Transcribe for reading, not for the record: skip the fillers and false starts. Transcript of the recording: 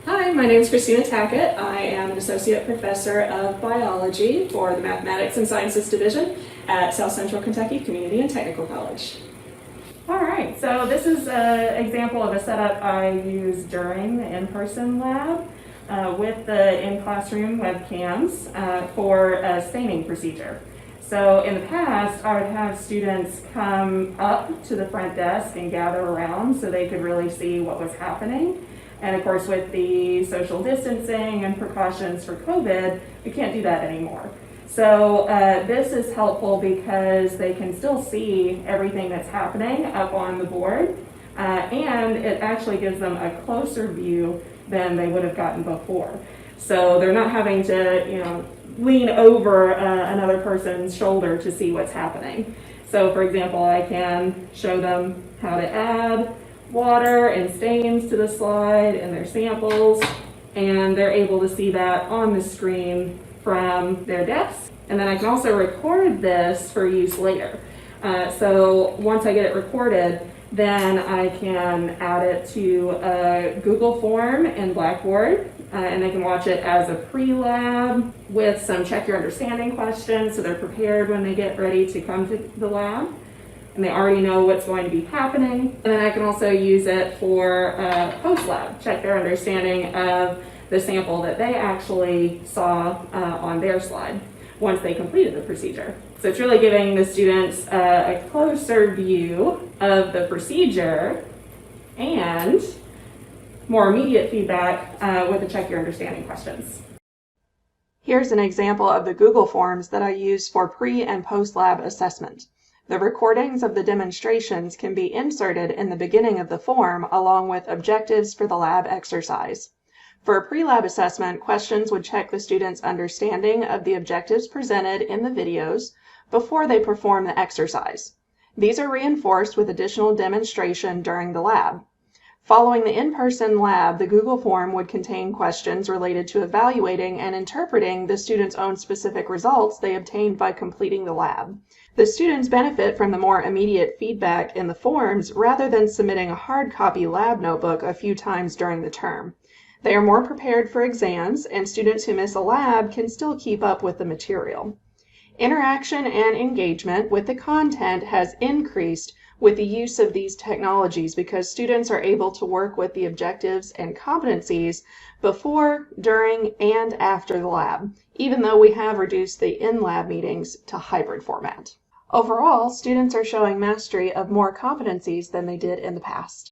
Hi, my name is Kristina. I am an Associate Professor of Biology for the Mathematics and Sciences Division at South Central Kentucky Community and Technical College. All right, so this is an example of a setup I used during the in-person lab with the in-classroom webcams for a staining procedure. So in the past, I would have students come up to the front desk and gather around so they could really see what was happening. And of course, with the social distancing and precautions for COVID, we can't do that anymore. So this is helpful because they can still see everything that's happening up on the board, and it actually gives them a closer view than they would have gotten before. So they're not having to, lean over another person's shoulder to see what's happening. So for example, I can show them how to add water and stains to the slide and their samples, and they're able to see that on the screen from their desk. And then I can also record this for use later. So once I get it recorded, then I can add it to a Google form in Blackboard, and they can watch it as a pre-lab with some check your understanding questions so they're prepared when they get ready to come to the lab. And they already know what's going to be happening. And then I can also use it for post-lab, check their understanding of the sample that they actually saw on their slide once they completed the procedure. So it's really giving the students a closer view of the procedure and more immediate feedback with the check your understanding questions. Here's an example of the Google Forms that I use for pre- and post-lab assessment. The recordings of the demonstrations can be inserted in the beginning of the form along with objectives for the lab exercise. For a pre-lab assessment, questions would check the students' understanding of the objectives presented in the videos before they perform the exercise. These are reinforced with additional demonstration during the lab. Following the in-person lab, the Google form would contain questions related to evaluating and interpreting the students' own specific results they obtained by completing the lab. The students benefit from the more immediate feedback in the forms rather than submitting a hard copy lab notebook a few times during the term. They are more prepared for exams, and students who miss a lab can still keep up with the material. Interaction and engagement with the content has increased with the use of these technologies because students are able to work with the objectives and competencies before, during, and after the lab, even though we have reduced the in-lab meetings to hybrid format. Overall, students are showing mastery of more competencies than they did in the past.